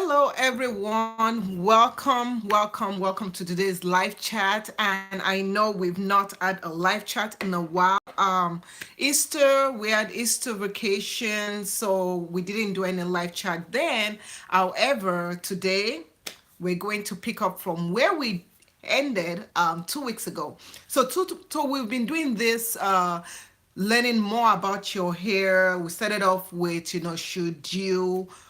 Hello, everyone. Welcome to today's live chat. And I know we've not had a live chat in a while. Easter, we had Easter vacation, so we didn't do any live chat then. However, today we're going to pick up from where we ended 2 weeks ago. So we've been doing this learning more about your hair. We started off with,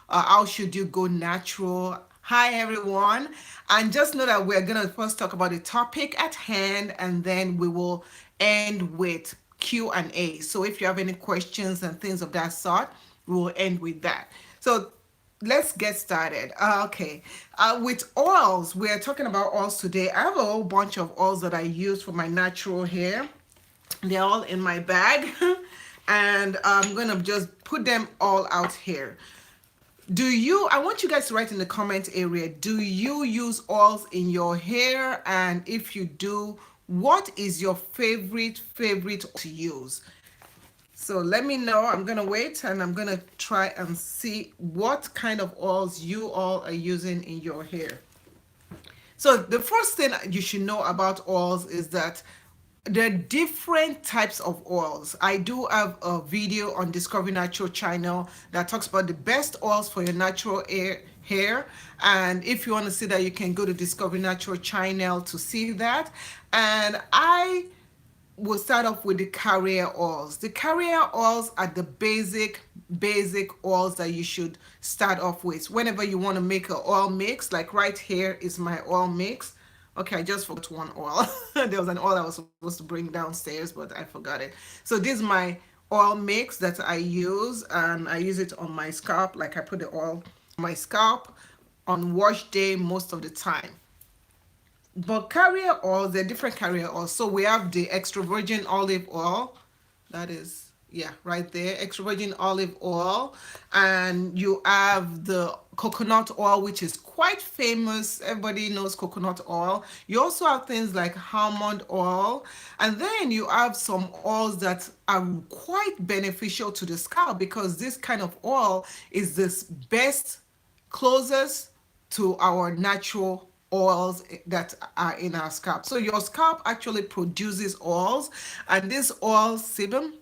how should you go natural? Hi, everyone. And just know that we're going to first talk about the topic at hand, and then we will end with Q&A. So if you have any questions and things of that sort, we will end with that. So let's get started. Okay. With oils, we're talking about oils today. I have a whole bunch of oils that I use for my natural hair. They're all in my bag and I'm gonna just put them all out here. I want you guys to write in the comment area, do you use oils in your hair? And if you do, what is your favorite to use? So let me know. I'm gonna wait and I'm gonna try and see what kind of oils you all are using in your hair. So the first thing you should know about oils is that there are different types of oils. I do have a video on Discovery Natural channel that talks about the best oils for your natural hair. And if you want to see that, you can go to Discovery Natural channel to see that. And I will start off with the carrier oils. The carrier oils are the basic oils that you should start off with whenever you want to make an oil mix. Like right here is my oil mix. Okay, I just forgot one oil. There was an oil I was supposed to bring downstairs, but I forgot it. So this is my oil mix that I use, and I use it on my scalp. Like I put the oil on my scalp on wash day most of the time. But carrier oils, they're different carrier oils. So we have the extra virgin olive oil. That is, yeah, right there, extra virgin olive oil. And you have the coconut oil, which is quite famous. Everybody knows coconut oil. You also have things like almond oil. And then you have some oils that are quite beneficial to the scalp, because this kind of oil is this best, closest to our natural oils that are in our scalp. So your scalp actually produces oils, and this oil sebum,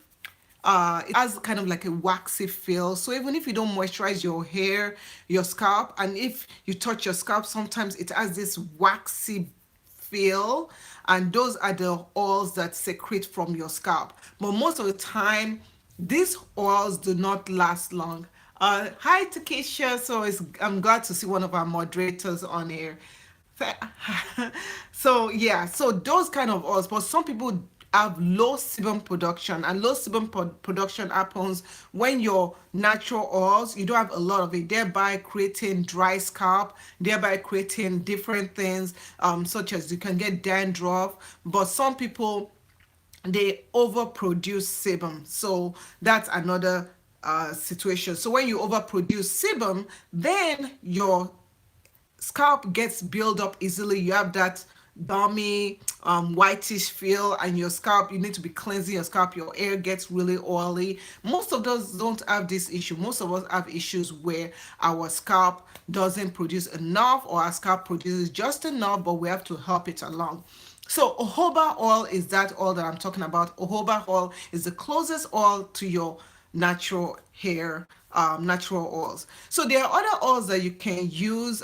it has kind of like a waxy feel. So even if you don't moisturize your hair, your scalp, and if you touch your scalp, sometimes it has this waxy feel, and those are the oils that secrete from your scalp. But most of the time, these oils do not last long. Hi Takesha, I'm glad to see one of our moderators on here. So yeah, so those kind of oils, but some people have low sebum production, and low sebum production happens when your natural oils, you don't have a lot of it, thereby creating dry scalp, thereby creating different things, such as you can get dandruff. But some people, they overproduce sebum, so that's another situation. So when you overproduce sebum, then your scalp gets built up easily. You have that dummy whitish feel, and your scalp, you need to be cleansing your scalp. Your hair gets really oily. Most of those don't have this issue. Most of us have issues where our scalp doesn't produce enough, or our scalp produces just enough, but we have to help it along. So jojoba oil is that oil that I'm talking about. Jojoba oil is the closest oil to your natural hair, natural oils. So there are other oils that you can use.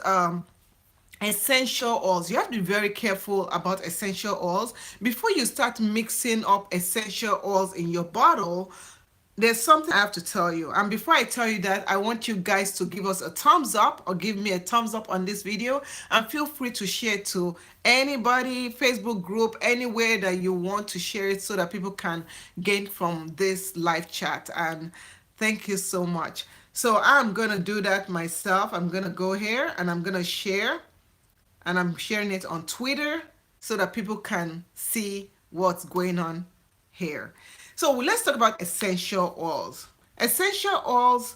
Essential oils, you have to be very careful about essential oils. Before you start mixing up essential oils in your bottle, there's something I have to tell you. And before I tell you that, I want you guys to give us a thumbs up, or give me a thumbs up on this video, and feel free to share to anybody, Facebook group, anywhere that you want to share it, so that people can gain from this live chat. And thank you so much. So I'm gonna do that myself. I'm gonna go here and I'm gonna share, and I'm sharing it on Twitter so that people can see what's going on here. So let's talk about essential oils. Essential oils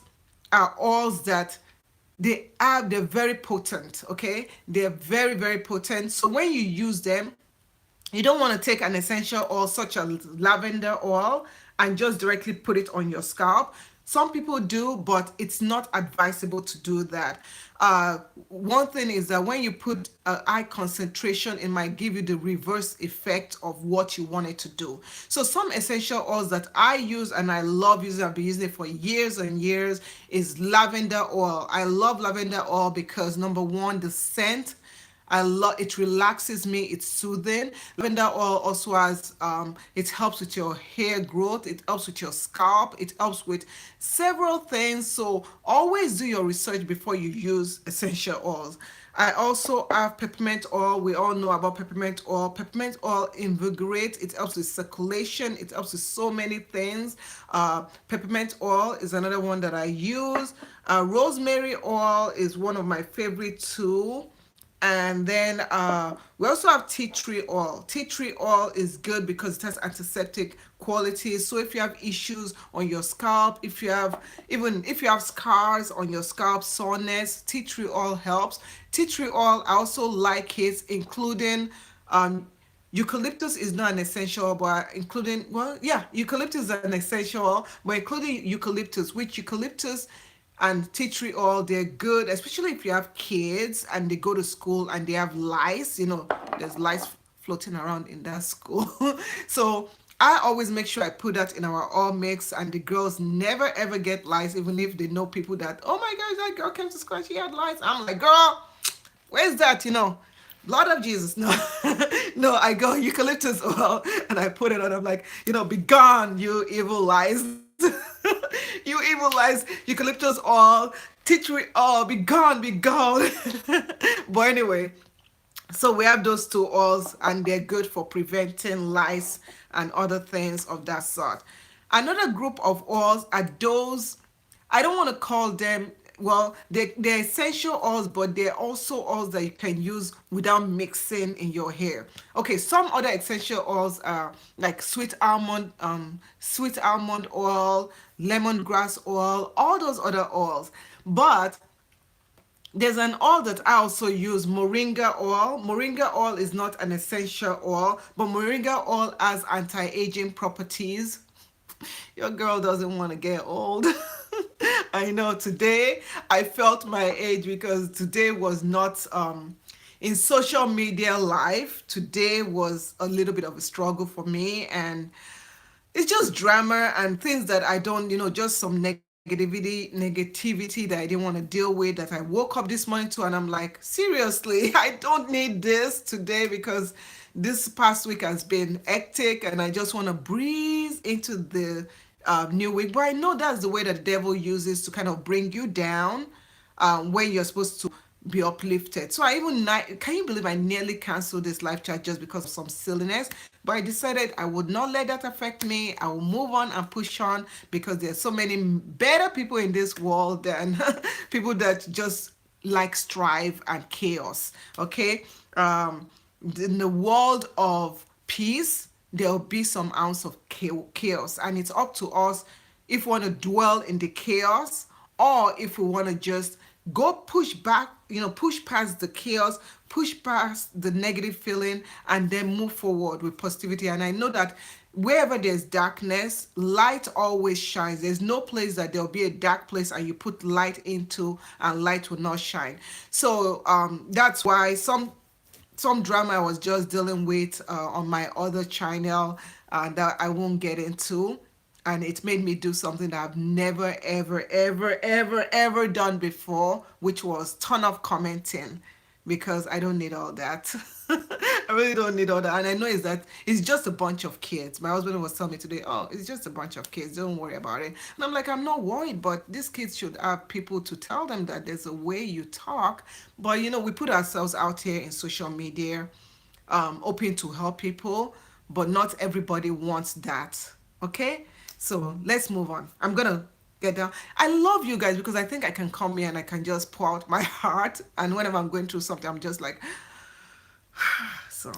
are oils that they're very potent, okay? They're very potent. So when you use them, you don't want to take an essential oil such as lavender oil and just directly put it on your scalp. Some people do, but it's not advisable to do that. One thing is that when you put eye concentration, it might give you the reverse effect of what you want it to do. So some essential oils that I use and I love using, I've been using it for years and years, is lavender oil. I love lavender oil because number one, the scent. I love it, relaxes me, it's soothing. Lavender oil also has it helps with your hair growth, it helps with your scalp, it helps with several things. So always do your research before you use essential oils. I also have peppermint oil. We all know about peppermint oil. Peppermint oil invigorates, it helps with circulation, it helps with so many things. Peppermint oil is another one that I use. Rosemary oil is one of my favorite too. And then we also have tea tree oil. Tea tree oil is good because it has antiseptic qualities. So if you have issues on your scalp, if you have, even if you have scars on your scalp, soreness, tea tree oil helps. Tea tree oil, I also like it, including eucalyptus is not an essential oil, but including, well, yeah, eucalyptus is an essential oil, but including eucalyptus, which eucalyptus and tea tree oil, they're good, especially if you have kids and they go to school and they have lice. There's lice floating around in that school. So I always make sure I put that in our oil mix, and the girls never ever get lice, even if they know people that, oh my gosh, that girl came to school, she had lice. I'm like, girl, where's that? Blood of Jesus. No, no, I go eucalyptus oil and I put it on. I'm like, be gone, you evil lies. You evil lies, eucalyptus oil, tea tree oil, be gone, be gone. But anyway, so we have those two oils, and they're good for preventing lice and other things of that sort. Another group of oils are those, I don't want to call them, well, they're essential oils, but they're also oils that you can use without mixing in your hair. Okay, some other essential oils are like sweet almond oil, lemongrass oil, all those other oils. But there's an oil that I also use, moringa oil. Moringa oil is not an essential oil, but moringa oil has anti-aging properties. Your girl doesn't want to get old. I know today I felt my age because today was not in social media life. Today was a little bit of a struggle for me, and it's just drama and things that I don't, just some negativity that I didn't want to deal with, that I woke up this morning to, and I'm like, seriously, I don't need this today because this past week has been hectic, and I just want to breeze into the new week. But I know that's the way that the devil uses to kind of bring you down when you're supposed to be uplifted. So can you believe I nearly canceled this live chat just because of some silliness? But I decided I would not let that affect me. I will move on and push on because there's so many better people in this world than people that just like strife and chaos. Okay, in the world of peace, there'll be some ounce of chaos, and it's up to us if we want to dwell in the chaos, or if we want to just go push back, push past the chaos, push past the negative feeling, and then move forward with positivity. And I know that wherever there's darkness, light always shines. There's no place that there'll be a dark place and you put light into and light will not shine. So that's why some drama I was just dealing with on my other channel that I won't get into. And it made me do something that I've never, ever, ever, ever, ever done before, which was turn off commenting, because I don't need all that. I really don't need all that. And I know it's just a bunch of kids. My husband was telling me today, oh, it's just a bunch of kids. Don't worry about it. And I'm like, I'm not worried, but these kids should have people to tell them that there's a way you talk. But, we put ourselves out here in social media, hoping to help people, but not everybody wants that. Okay? So let's move on. I'm going to get down. I love you guys because I think I can come here and I can just pour out my heart. And whenever I'm going through something, I'm just like, so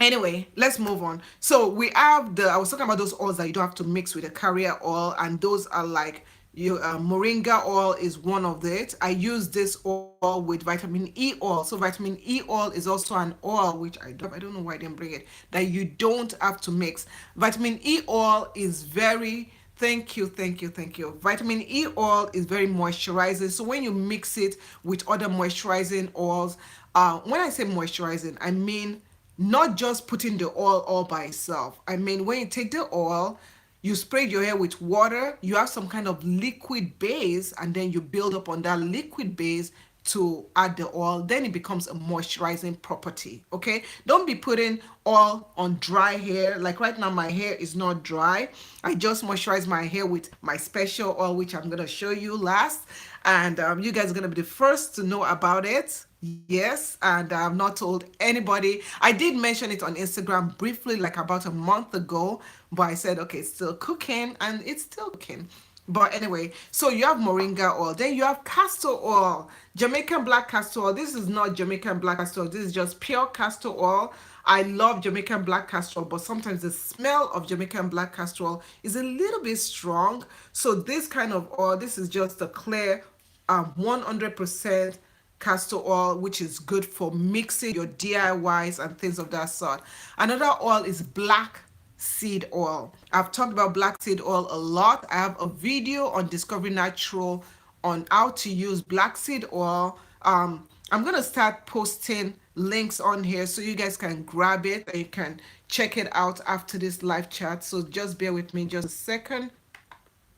anyway, let's move on. So we have I was talking about those oils that you don't have to mix with a carrier oil, and those are like moringa oil is one of it. I use this oil with vitamin E oil. So vitamin E oil is also an oil which I don't know why I didn't bring it, that you don't have to mix. Vitamin E oil is very Thank you, thank you, thank you. Vitamin E oil is very moisturizing. So when you mix it with other moisturizing oils, when I say moisturizing, I mean not just putting the oil all by itself. I mean when you take the oil, you spray your hair with water, you have some kind of liquid base, and then you build up on that liquid base to add the oil, then it becomes a moisturizing property. Okay, don't be putting oil on dry hair. Like right now my hair is not dry. I just moisturize my hair with my special oil, which I'm going to show you last, and you guys are going to be the first to know about it. Yes, and I've not told anybody. I did mention it on Instagram briefly like about a month ago, but I said okay, it's still cooking, and it's still cooking. But anyway, so you have moringa oil, then you have castor oil, Jamaican black castor oil. This is not Jamaican black castor oil, this is just pure castor oil. I love Jamaican black castor oil, but sometimes the smell of Jamaican black castor oil is a little bit strong. So this kind of oil, this is just a clear 100% castor oil, which is good for mixing your DIYs and things of that sort. Another oil is black seed oil. I've talked about black seed oil a lot. I have a video on Discovery Natural on how to use black seed oil. I'm gonna start posting links on here so you guys can grab it and you can check it out after this live chat. So just bear with me just a second.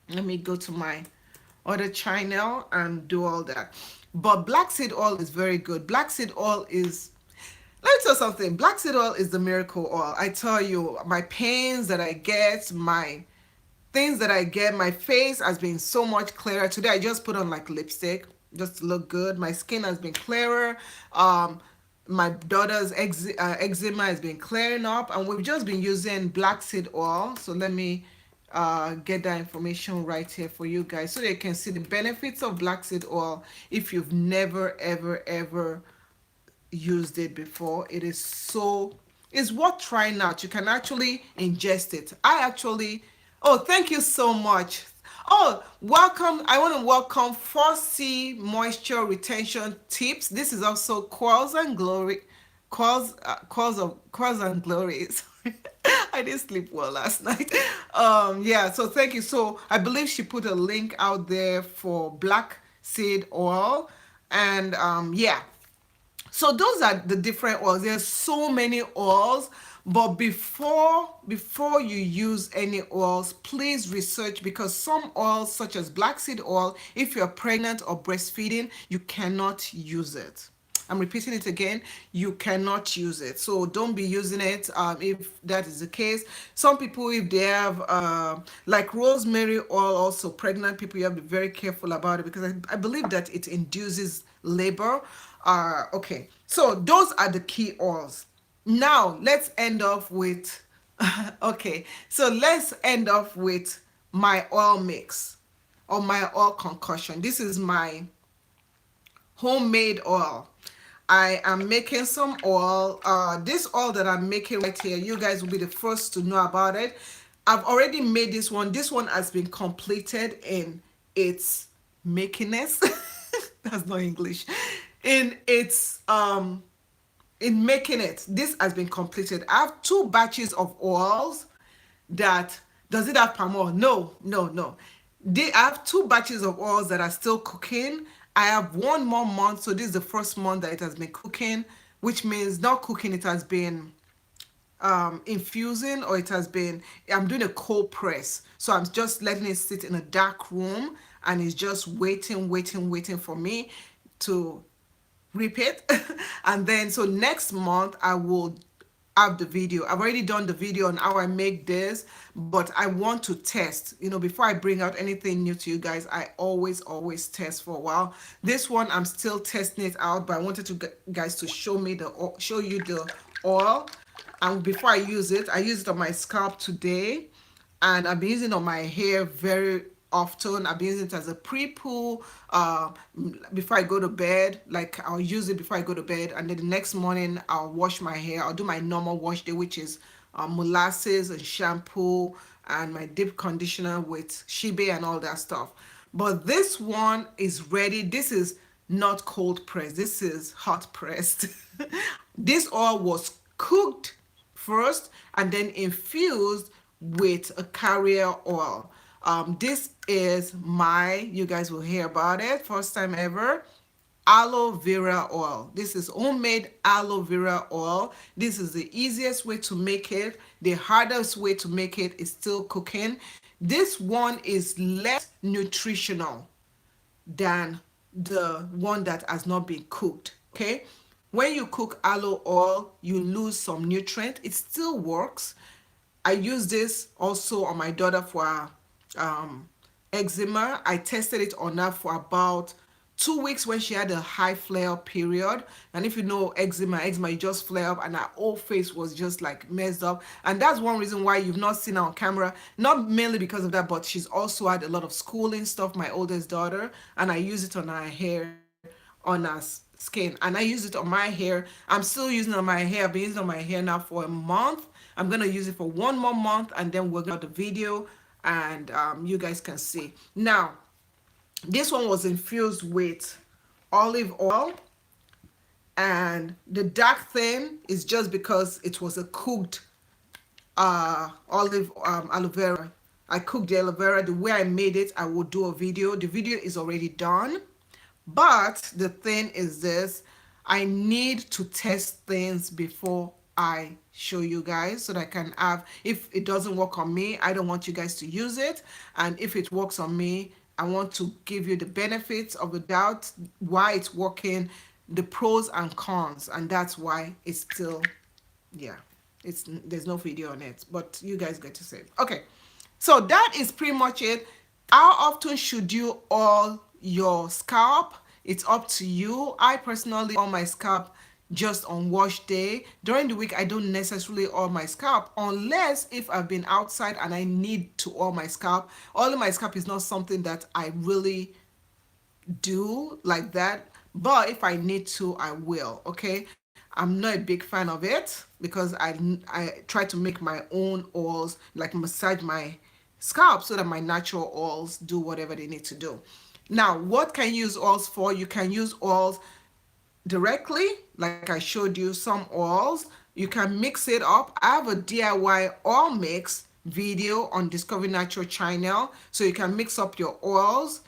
Let me go to my other channel and do all that. But black seed oil is very good. Black seed oil is, let me tell you something. Black seed oil is the miracle oil. I tell you, my pains that I get, my things that I get, my face has been so much clearer. Today I just put on like lipstick just to look good. My skin has been clearer. My daughter's eczema has been clearing up, and we've just been using black seed oil. So let me get that information right here for you guys so that you can see the benefits of black seed oil if you've never ever used it before. It is so, it's worth trying out. You can actually ingest it. I actually, oh, thank you so much. Oh, welcome. I want to welcome 4C Moisture Retention Tips. This is also Quarls and Glory. Quarls and Glories. I didn't sleep well last night. Yeah, so thank you. So I believe she put a link out there for black seed oil. And yeah, so those are the different oils. There's so many oils, but before you use any oils, please research, because some oils such as black seed oil, if you're pregnant or breastfeeding, you cannot use it. I'm repeating it again, you cannot use it. So don't be using it if that is the case. Some people, if they have like rosemary oil, also pregnant people, you have to be very careful about it, because I believe that it induces labor. Okay, so those are the key oils. Now let's end off with okay, so let's end off with my oil mix or my oil concoction. This is my homemade oil. I am making some oil. This oil that I'm making right here, you guys will be the first to know about it. I've already made this one. This one has been completed in its makingness. That's not English. In its in making it, this has been completed. I have two batches of oils that, does it have palm oil? No, no, no. They have two batches of oils that are still cooking. I have one more month, so this is the first month that it has been cooking, which means not cooking, it has been infusing, or it has been, I'm doing a cold press, so I'm just letting it sit in a dark room, and it's just waiting for me to repeat. And then so next month I will have the video. I've already done the video on how I make this, but I want to test, before I bring out anything new to you guys. I always test for a while. This one I'm still testing it out, but I wanted to guys to show you the oil. And before I use it on my scalp today, and I've been using it on my hair very often. I've been using it as a pre-poo before I go to bed. Like I'll use it before I go to bed, and then the next morning I'll wash my hair. I'll do my normal wash day, which is molasses and shampoo and my deep conditioner with shibe and all that stuff. But this one is ready. This is not cold pressed. This is hot pressed. This oil was cooked first and then infused with a carrier oil. This is my, you guys will hear about it, first time ever, aloe vera oil. This is homemade aloe vera oil. This is the easiest way to make it. The hardest way to make it is still cooking. This one is less nutritional than the one that has not been cooked. Okay, when you cook aloe oil, you lose some nutrient. It still works. I use this also on my daughter for um, eczema. I tested it on her for about 2 weeks when she had a high flare up period. And if you know eczema, you just flare up, and her whole face was just like messed up. And that's one reason why you've not seen her on camera. Not mainly because of that, but she's also had a lot of schooling stuff, my oldest daughter, and I use it on her hair, on her skin, and I use it on my hair. I'm still using it on my hair. I've been using it on my hair now for a month. I'm gonna use it for 1 more month, and then we're gonna do the video, and you guys can see. Now, this one was infused with olive oil, and the dark thing is just because it was a cooked olive aloe vera. I cooked the aloe vera the way I made it. I will do a video. The video is already done. But the thing is this, I need to test things before I show you guys, so that I can have, if it doesn't work on me, I don't want you guys to use it. And if it works on me, I want to give you the benefits of the doubt, why it's working, the pros and cons. And that's why it's still, yeah, it's, there's no video on it, but you guys get to see it. Okay, so that is pretty much it. How often should you oil your scalp? It's up to you. I personally oil my scalp just on wash day. During the week, I don't necessarily oil my scalp unless if I've been outside and I need to oil my scalp. Oiling my scalp is not something that I really do like that, but if I need to, I will. Okay, I'm not a big fan of it because I try to make my own oils, like massage my scalp so that my natural oils do whatever they need to do. Now, what can you use oils for? You can use oils directly, like I showed you some oils. You can mix it up. I have a DIY oil mix video on Discovery Natural channel, so you can mix up your oils.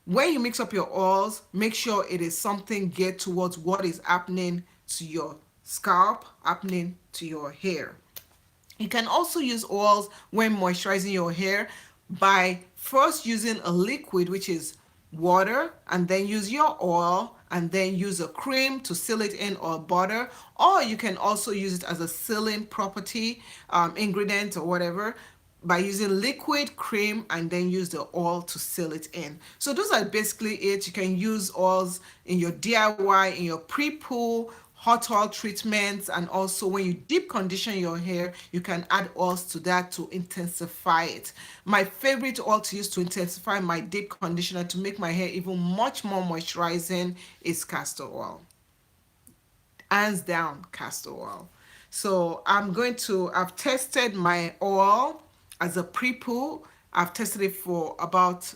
When you mix up your oils, make sure it is something geared towards what is happening to your scalp, happening to your hair. You can also use oils when moisturizing your hair by first using a liquid, which is water, and then use your oil, and then use a cream to seal it in, or butter. Or you can also use it as a sealing property ingredient or whatever, by using liquid, cream, and then use the oil to seal it in. So those are basically it. You can use oils in your DIY, in your pre-poo, hot oil treatments, and also when you deep condition your hair, you can add oils to that to intensify it. My favorite oil to use to intensify my deep conditioner to make my hair even much more moisturizing is castor oil. Hands down, castor oil. So I've tested my oil as a pre-poo. I've tested it for about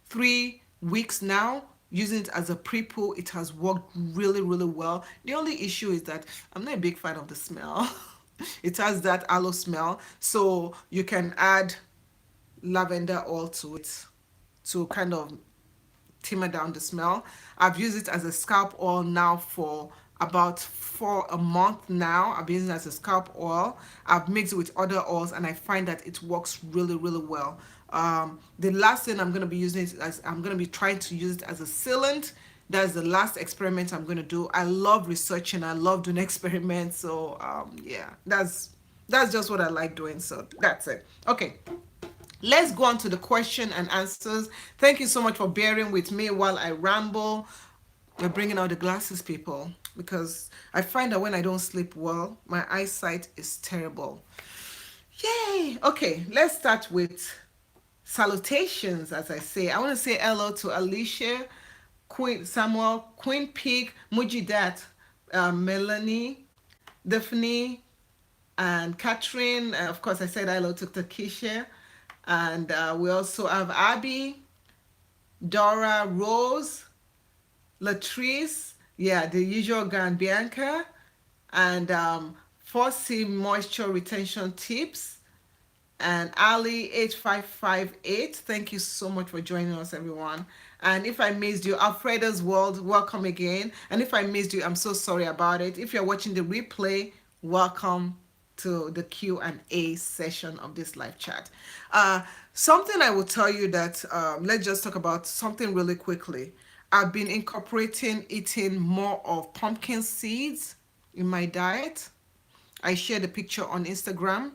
3 weeks now. Using it as a pre-poo, it has worked really, really well. The only issue is that I'm not a big fan of the smell. It has that aloe smell. So you can add lavender oil to it to kind of simmer down the smell. I've used it as a scalp oil now for a month now. I've been using it as a scalp oil. I've mixed it with other oils, and I find that it works really, really well. The last thing I'm going to be using it as, I'm going to be trying to use it as a sealant. That's the last experiment I'm going to do. I love researching. I love doing experiments. So yeah, that's just what I like doing. So that's it. Okay. Let's go on to the question and answers. Thank you so much for bearing with me while I ramble. We're bringing out the glasses, people, because I find that when I don't sleep well, my eyesight is terrible. Yay! Okay, let's start with salutations, as I say. I want to say hello to Alicia, Queen Samuel, Queen Pig, Mujidat, Melanie, Daphne, and Catherine. Of course, I said hello to Takesha. And we also have Abby, Dora, Rose, Latrice, yeah, the usual girl, Bianca, and 4C Moisture Retention Tips, and Ali 8558. Thank you so much for joining us, everyone. And if I missed you, Alfredo's World, welcome again. And if I missed you, I'm so sorry about it. If you're watching the replay, welcome to the Q&A session of this live chat. Something I will tell you that let's just talk about something really quickly. I've been incorporating eating more of pumpkin seeds in my diet. I shared a picture on Instagram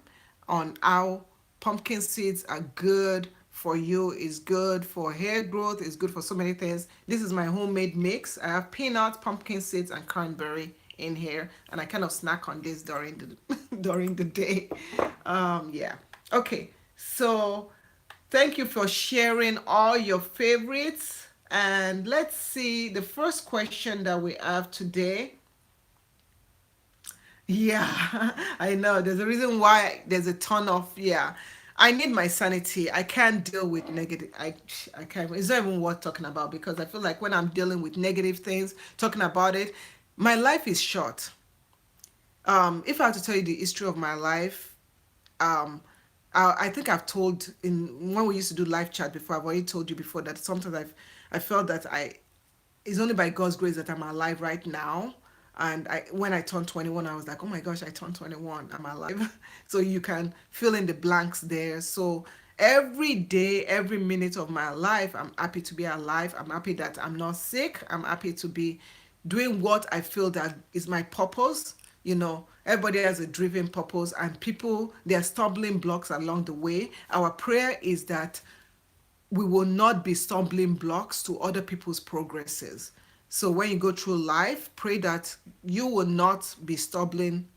on how pumpkin seeds are good for you, is good for hair growth, is good for so many things. This is my homemade mix. I have peanut, pumpkin seeds, and cranberry in here, and I kind of snack on this during the during the day. Yeah. Okay. So thank you for sharing all your favorites. And let's see the first question that we have today. Yeah, I know. There's a reason why there's a ton of, yeah. I need my sanity. I can't deal with negative. I can't. It's not even worth talking about because I feel like when I'm dealing with negative things, talking about it, my life is short. If I have to tell you the history of my life, um, I think I've told in when we used to do live chat before. I've already told you before that sometimes I felt that it's only by God's grace that I'm alive right now. And when I turned 21, I was like, oh my gosh, I turned 21. I'm alive. So you can fill in the blanks there. So every day, every minute of my life, I'm happy to be alive. I'm happy that I'm not sick. I'm happy to be doing what I feel that is my purpose. Everybody has a driven purpose, and people, there are stumbling blocks along the way. Our prayer is that we will not be stumbling blocks to other people's progresses. So when you go through life, pray that you will not be stumbling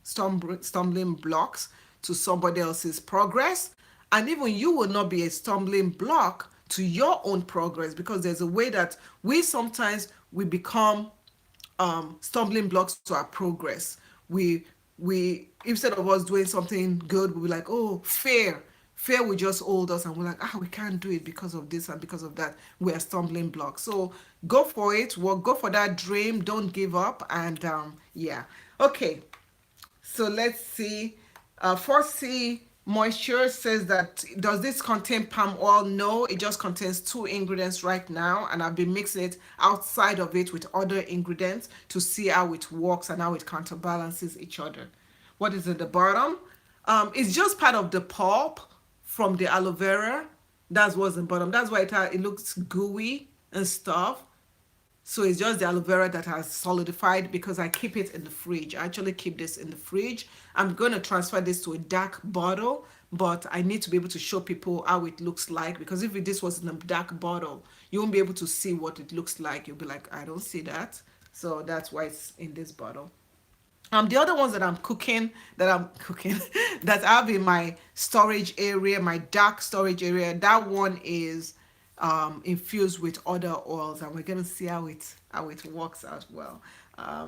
blocks to somebody else's progress, and even you will not be a stumbling block to your own progress, because there's a way that we become stumbling blocks to our progress. We instead of us doing something good, we'll be like, oh, fear will just hold us, and we're like, we can't do it because of this and because of that. We are stumbling blocks. So go for it. Well, go for that dream. Don't give up. And yeah. Okay. So let's see. 4C Moisture says that, does this contain palm oil? No, it just contains two ingredients right now, and I've been mixing it outside of it with other ingredients to see how it works and how it counterbalances each other. What is at the bottom? It's just part of the pulp from the aloe vera. That's what's in the bottom. That's why it looks gooey and stuff. So it's just the aloe vera that has solidified, because I keep it in the fridge. I actually keep this in the fridge. I'm going to transfer this to a dark bottle, but I need to be able to show people how it looks like, because if this was in a dark bottle, you won't be able to see what it looks like. You'll be like, I don't see that. So that's why it's in this bottle. The other ones that I'm cooking, that I have in my storage area, my dark storage area, that one is infused with other oils, and we're gonna see how it works out well.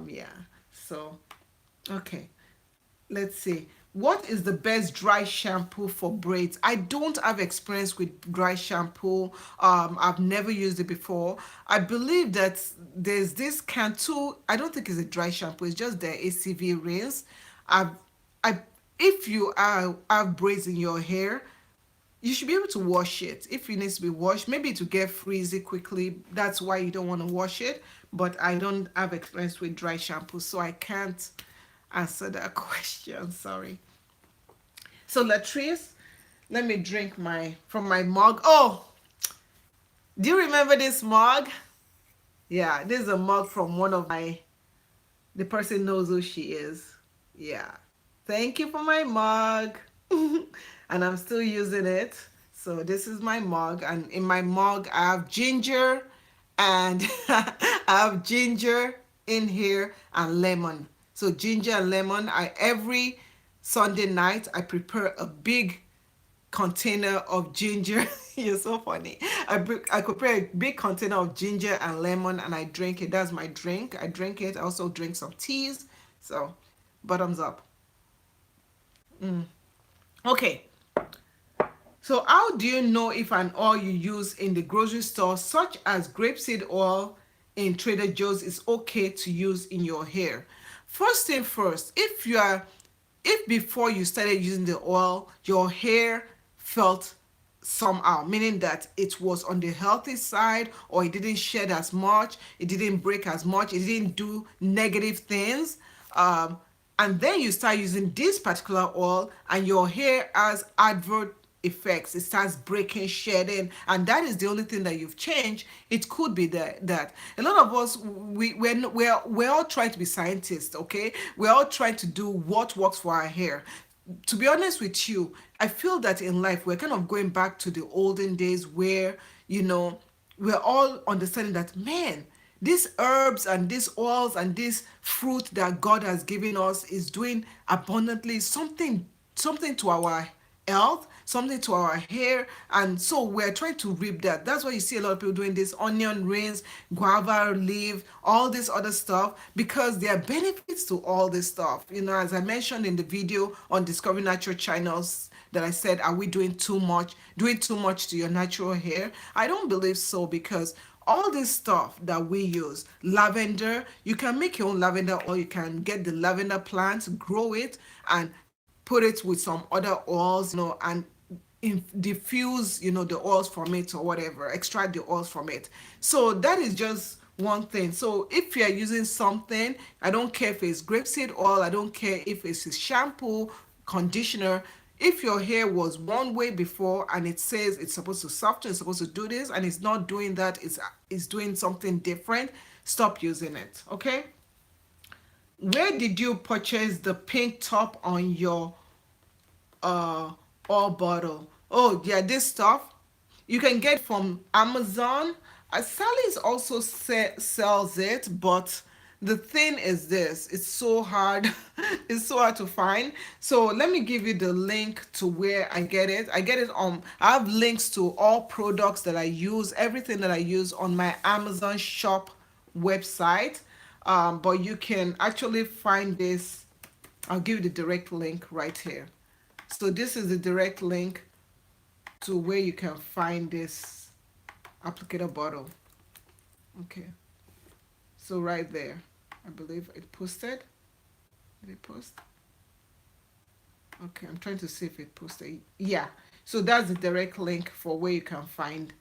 Yeah. So, okay. Let's see. What is the best dry shampoo for braids? I don't have experience with dry shampoo. I've never used it before. I believe that there's this Cantu. I don't think it's a dry shampoo. It's just the ACV rinse. I've, I, if you have braids in your hair, you should be able to wash it. If it needs to be washed, maybe to get frizzy quickly. That's why you don't want to wash it. But I don't have experience with dry shampoo, so I can't answer that question. Sorry. So Latrice, let me drink from my mug. Oh, do you remember this mug? Yeah, this is a mug from one of my. The person knows who she is. Yeah. Thank you for my mug. And I'm still using it. So this is my mug, and in my mug I have ginger, and I have ginger in here and lemon. So ginger and lemon. Every Sunday night I prepare a big container of ginger. You're so funny. I prepare a big container of ginger and lemon, and I drink it. That's my drink. I drink it. I also drink some teas. So bottoms up. Okay. So how do you know if an oil you use in the grocery store, such as grapeseed oil in Trader Joe's, is okay to use in your hair? First thing first, if before you started using the oil, your hair felt somehow, meaning that it was on the healthy side, or it didn't shed as much, it didn't break as much, it didn't do negative things. Um, and then you start using this particular oil, and your hair has advert effects. It starts breaking, shedding, and that is the only thing that you've changed. It could be that a lot of us, we're all trying to be scientists. Okay, we're all trying to do what works for our hair. To be honest with you, I feel that in life we're kind of going back to the olden days where, you know, we're all understanding that, man, these herbs and these oils and this fruit that God has given us is doing abundantly something to our health, something to our hair, and so we're trying to reap that. That's why you see a lot of people doing this onion rings, guava leaf, all this other stuff, because there are benefits to all this stuff. You know, as I mentioned in the video on Discovery Natural channels, that I said, are we doing too much to your natural hair? I don't believe so, because all this stuff that we use, lavender, you can make your own lavender oil. You can get the lavender plant, grow it, and put it with some other oils, you know, and diffuse, you know, the oils from it or whatever, extract the oils from it. So that is just one thing. So if you're using something, I don't care if it's grapeseed oil, I don't care if it's a shampoo, conditioner, if your hair was one way before and it says it's supposed to soften, it's supposed to do this, and it's not doing that, it's doing something different, stop using it. Okay, where did you purchase the pink top on your uh oil bottle? Oh yeah, this stuff you can get from Amazon. Sally's also sells it, but the thing is this, it's so hard. It's so hard to find. So let me give you the link to where I get it. I get it on, I have links to all products that I use, everything that I use on my Amazon shop website. But you can actually find this. I'll give you the direct link right here. So this is the direct link to where you can find this applicator bottle. Okay, so right there, I believe it posted. Did it post? Okay, I'm trying to see if it posted. Yeah, so that's the direct link for where you can find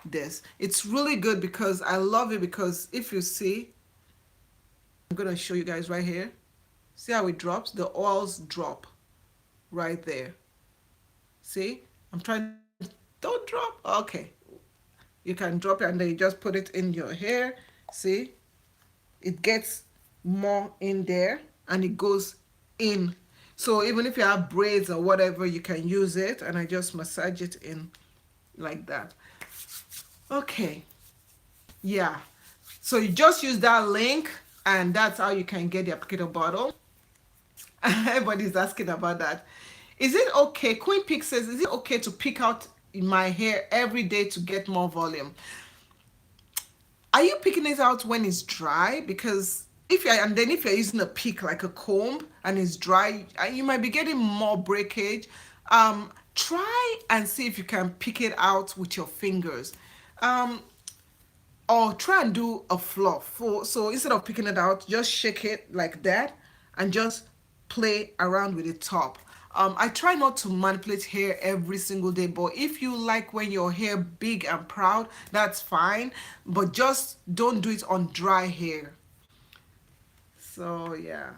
this. It's really good because I love it, because if you see, I'm gonna show you guys right here. See how it drops? The oils drop right there. See, I'm trying. Don't drop. Okay, you can drop it and then you just put it in your hair. See, it gets more in there and it goes in. So even if you have braids or whatever, you can use it, and I just massage it in like that. Okay, yeah, so you just use that link, and that's how you can get the applicator bottle. Everybody's asking about that. Is it okay? Queen Pick says, is it okay to pick out in my hair every day to get more volume? Are you picking it out when it's dry? Because if you're using a pick like a comb and it's dry, you might be getting more breakage. Try and see if you can pick it out with your fingers. Um, or try and do a fluff. So instead of picking it out, just shake it like that and just play around with the top. I try not to manipulate hair every single day, but if you like when your hair big and proud, that's fine. But just don't do it on dry hair. So yeah.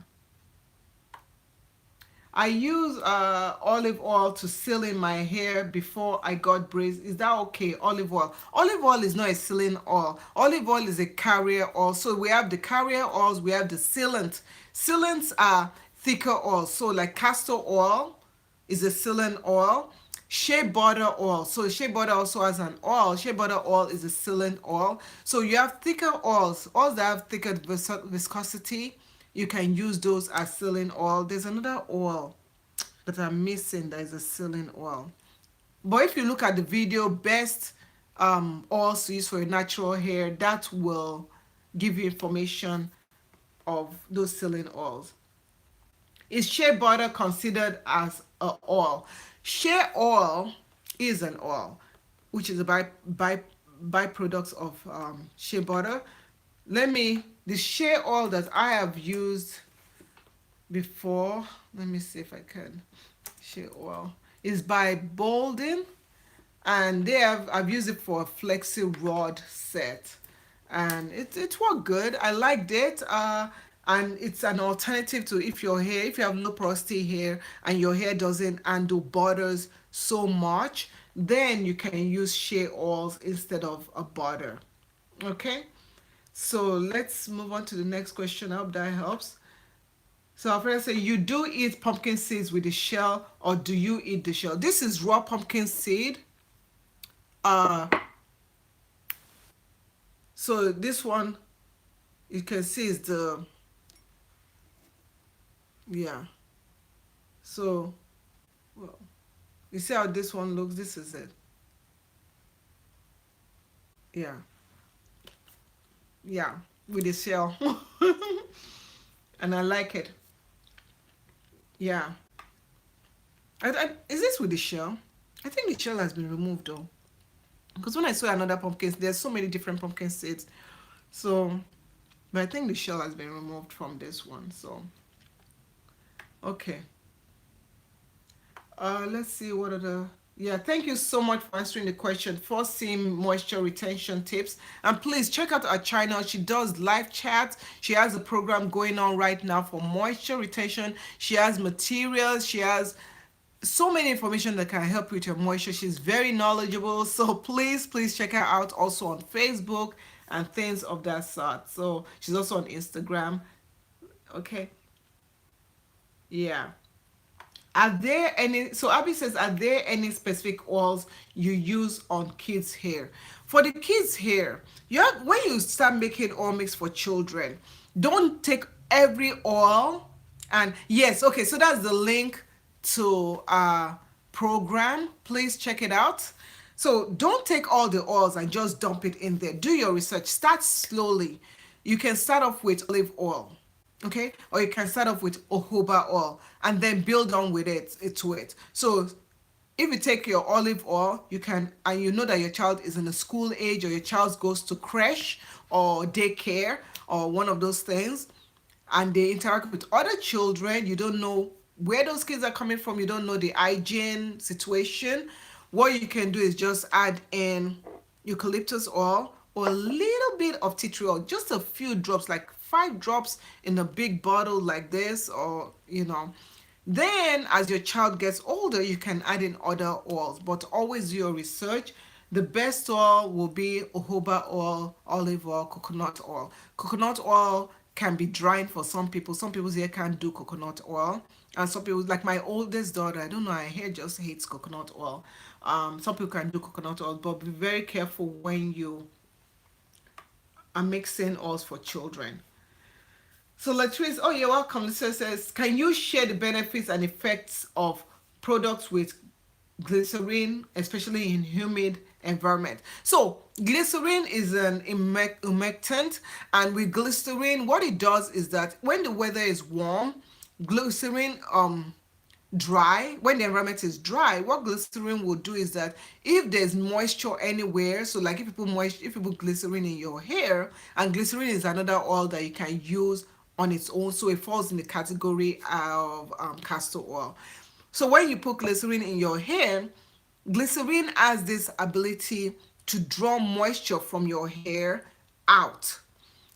I use olive oil to seal in my hair before I got braids. Is that okay? Olive oil. Olive oil is not a sealing oil. Olive oil is a carrier oil. So we have the carrier oils, we have the sealant. Sealants are thicker oils. So like castor oil is a sealant oil. Shea butter oil. So shea butter also has an oil. Shea butter oil is a sealant oil. So you have thicker oils. Oils that have thicker viscosity, you can use those as sealing oil. There's another oil that I'm missing that is a sealing oil. But if you look at the video, best oils to use for your natural hair, that will give you information of those sealing oils. Is shea butter considered as a oil? Shea oil is an oil, which is a byproduct of shea butter. The shea oil that I have used before, let me see if I can. Shea oil. It's by Bolden, and I've used it for a flexi rod set, and it worked good. I liked it. And it's an alternative to if you have low porosity hair and your hair doesn't handle butters so much, then you can use shea oils instead of a butter. Okay, so let's move on to the next question. I hope that helps. So our friend say, you do eat pumpkin seeds with the shell, or do you eat the shell? This is raw pumpkin seed. Uh, so this one you can see is the, yeah. So, well, you see how this one looks. This is it. Yeah, yeah, with the shell, and I like it. Yeah, is this with the shell? I think the shell has been removed though, because when I saw another pumpkin, there's so many different pumpkin seeds. So, but I think the shell has been removed from this one. So, okay. Let's see what other. Yeah, thank you so much for answering the question. First, seeing moisture retention tips, and please check out our channel. She does live chats. She has a program going on right now for moisture retention. She has materials. She has so many information that can help you with your moisture. She's very knowledgeable. So please check her out also on Facebook and things of that sort. So she's also on Instagram. Okay. Yeah. Are there any, so Abby says, are there any specific oils you use on kids' hair? For the kids' hair, when you start making oil mix for children, don't take every oil. And yes, okay, so that's the link to our program. Please check it out. So don't take all the oils and just dump it in there. Do your research. Start slowly. You can start off with olive oil, okay, or you can start off with jojoba oil and then build on with it to it. So if you take your olive oil, you can, and you know that your child is in the school age, or your child goes to creche or daycare or one of those things, and they interact with other children, you don't know where those kids are coming from, you don't know the hygiene situation. What you can do is just add in eucalyptus oil or a little bit of tea tree oil, just a few drops, like 5 drops in a big bottle like this, or then as your child gets older, you can add in other oils, but always do your research. The best oil will be jojoba oil, olive oil, coconut oil. Coconut oil can be drying for some people. Some people here can't do coconut oil. And some people, like my oldest daughter, I don't know, her hair just hates coconut oil. Some people can do coconut oil, but be very careful when you are mixing oils for children. So Latrice, oh, you're welcome. Lisa says, can you share the benefits and effects of products with glycerin, especially in humid environment? So glycerin is an humectant, and with glycerin, what it does is that when the weather is warm, glycerin dry, when the environment is dry, what glycerin will do is that if there's moisture anywhere, so like if you put glycerin in your hair, and glycerin is another oil that you can use on its own, so it falls in the category of castor oil. So when you put glycerin in your hair, glycerin has this ability to draw moisture from your hair out,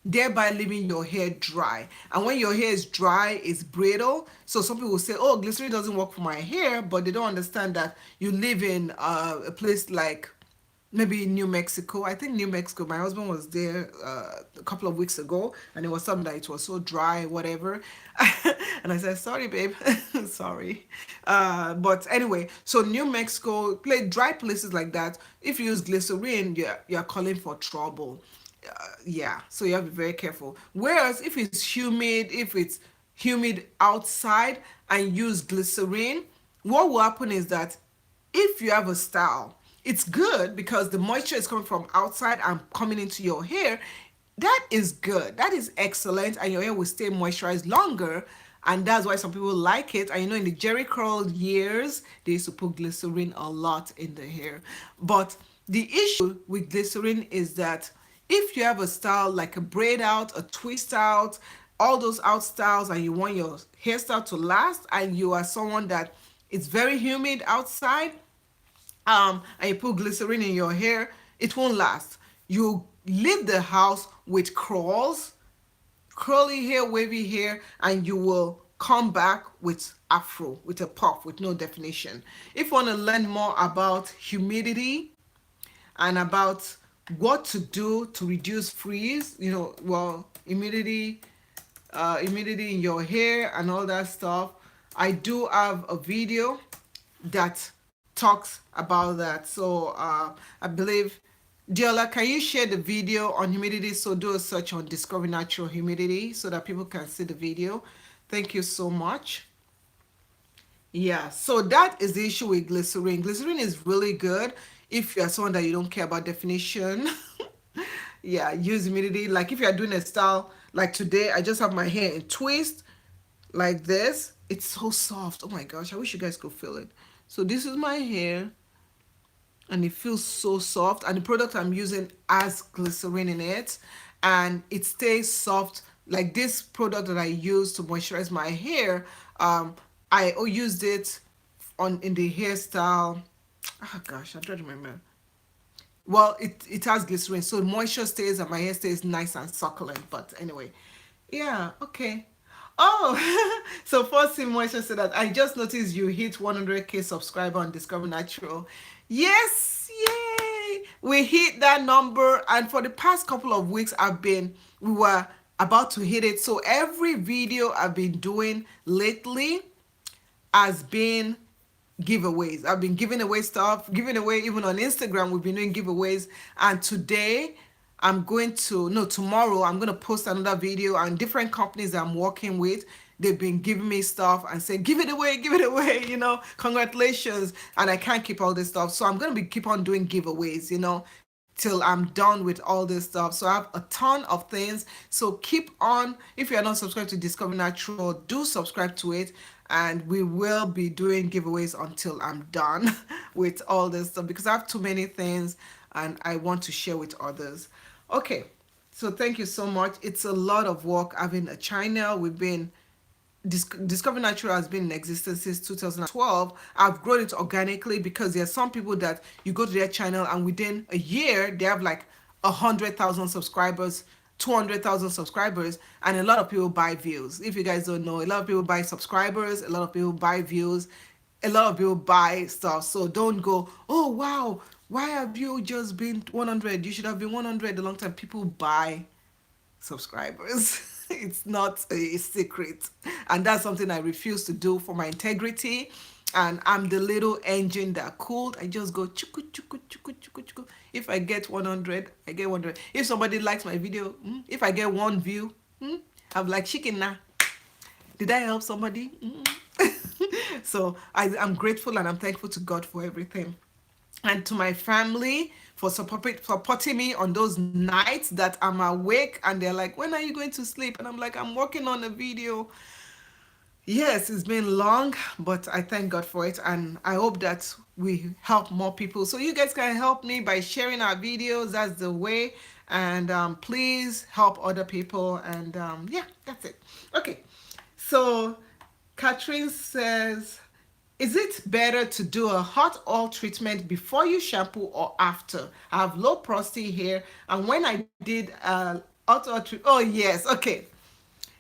thereby leaving your hair dry. And when your hair is dry, it's brittle. So some people will say, oh, glycerin doesn't work for my hair, but they don't understand that you live in a place like maybe New Mexico. I think New Mexico, my husband was there a couple of weeks ago, and it was something that it was so dry, whatever. And I said, sorry, babe. Sorry. But anyway, so New Mexico, dry places like that, if you use glycerin, you're calling for trouble. Yeah, so you have to be very careful. Whereas if it's humid outside and use glycerin, what will happen is that if you have a style, it's good because the moisture is coming from outside and coming into your hair. That is good. That is excellent, and your hair will stay moisturized longer. And that's why some people like it. And in the Jerry curl years, they used to put glycerin a lot in the hair. But the issue with glycerin is that if you have a style like a braid out, a twist out, all those out styles, and you want your hairstyle to last, and you are someone that it's very humid outside, and you put glycerin in your hair, it won't last. You leave the house with curly hair, wavy hair, and you will come back with afro, with a puff, with no definition. If you want to learn more about humidity and about what to do to reduce freeze, well, humidity in your hair and all that stuff, I do have a video that talks about that. So I believe, Diola, can you share the video on humidity? So do a search on Discover Natural Humidity so that people can see the video. Thank you so much. Yeah, so that is the issue with glycerin. Glycerin is really good if you're someone that you don't care about definition. Yeah, use humidity. Like if you're doing a style like today, I just have my hair in twist like this. It's so soft. Oh my gosh, I wish you guys could feel it. So this is my hair, and it feels so soft, and the product I'm using has glycerin in it, and it stays soft. Like this product that I use to moisturize my hair, I used it on in the hairstyle. Oh gosh, I'm trying to remember. Well, it has glycerin, so moisture stays and my hair stays nice and succulent. But anyway, yeah, okay. Oh, so first thing Moisture said that I just noticed you hit 100K subscriber on Discover Natural. Yes, yay! We hit that number, and for the past couple of weeks, we were about to hit it. So every video I've been doing lately has been giveaways. I've been giving away stuff, giving away even on Instagram. We've been doing giveaways, and today no, tomorrow I'm going to post another video, and different companies that I'm working with, they've been giving me stuff and saying, give it away, congratulations. And I can't keep all this stuff. So I'm going to be keep on doing giveaways, till I'm done with all this stuff. So I have a ton of things. So keep on. If you're not subscribed to Discover Natural, do subscribe to it. And we will be doing giveaways until I'm done with all this stuff, because I have too many things and I want to share with others. Okay, so thank you so much. It's a lot of work having a channel. Discover Natural has been in existence since 2012. I've grown it organically because there are some people that you go to their channel and within a year they have like 100,000 subscribers, 200,000 subscribers, and a lot of people buy views. If you guys don't know, a lot of people buy subscribers, a lot of people buy views, a lot of people buy stuff. So don't go, oh wow, why have you just been 100? You should have been 100 a long time. People buy subscribers. It's not a secret, and that's something I refuse to do for my integrity. And I'm the little engine that cooled. I just go chuku chuku chuku chuku chuku. If I get 100, I get 100. If somebody likes my video, if I get one view, I'm like chicken now. Did I help somebody? So I'm grateful and I'm thankful to God for everything, and to my family for supporting me on those nights that I'm awake and they're like, when are you going to sleep? And I'm like, I'm working on a video. Yes, it's been long, but I thank God for it, and I hope that we help more people. So you guys can help me by sharing our videos. That's the way. And please help other people. And yeah, that's it. Okay, so Catherine says, is it better to do a hot oil treatment before you shampoo or after? I have low porosity hair, and when I did hot oil treatment, oh yes, okay.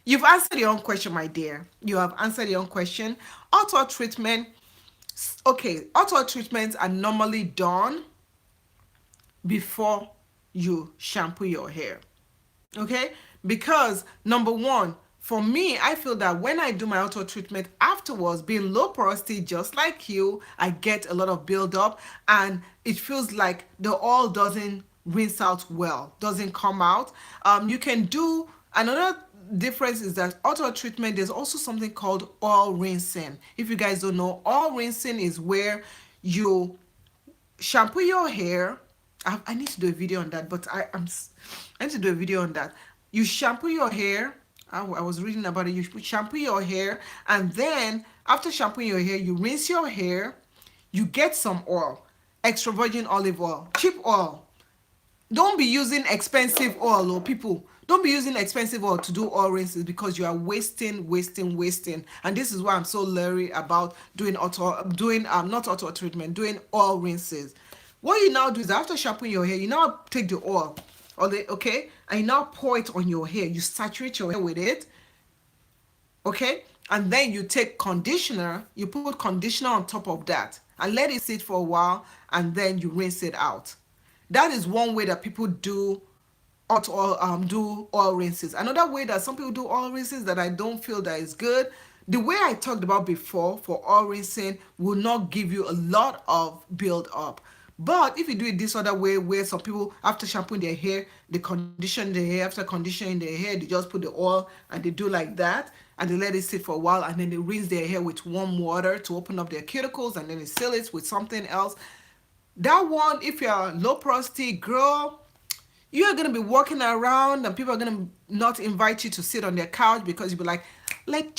You've answered your own question, my dear. You have answered your own question. Hot oil treatment, okay, hot oil treatments are normally done before you shampoo your hair. Okay, because number one, for me, I feel that when I do my auto treatment afterwards, being low porosity just like you, I get a lot of buildup, and it feels like the oil doesn't rinse out well, doesn't come out. You can do another difference is that auto treatment, there's also something called oil rinsing. If you guys don't know, oil rinsing is where you shampoo your hair. I need to do a video on that, but I need to do a video on that. You shampoo your hair. I was reading about it. You shampoo your hair, and then after shampooing your hair, you rinse your hair. You get some oil, extra virgin olive oil, cheap oil. Don't be using expensive oil, or people. Don't be using expensive oil to do oil rinses because you are wasting. And this is why I'm so leery about doing not auto treatment, doing oil rinses. What you now do is after shampooing your hair, you now take the oil, okay, and you now pour it on your hair. You saturate your hair with it, okay, and then you take conditioner, you put conditioner on top of that and let it sit for a while, and then you rinse it out. That is one way that people do oil rinses. Another way that some people do oil rinses that I don't feel that is good, the way I talked about before for oil rinsing will not give you a lot of build up. But if you do it this other way, where some people after shampooing their hair, they condition their hair, after conditioning their hair, they just put the oil and they do like that, and they let it sit for a while, and then they rinse their hair with warm water to open up their cuticles, and then they seal it with something else. That one, if you're a low porosity girl, you are gonna be walking around and people are gonna not invite you to sit on their couch because you'll be like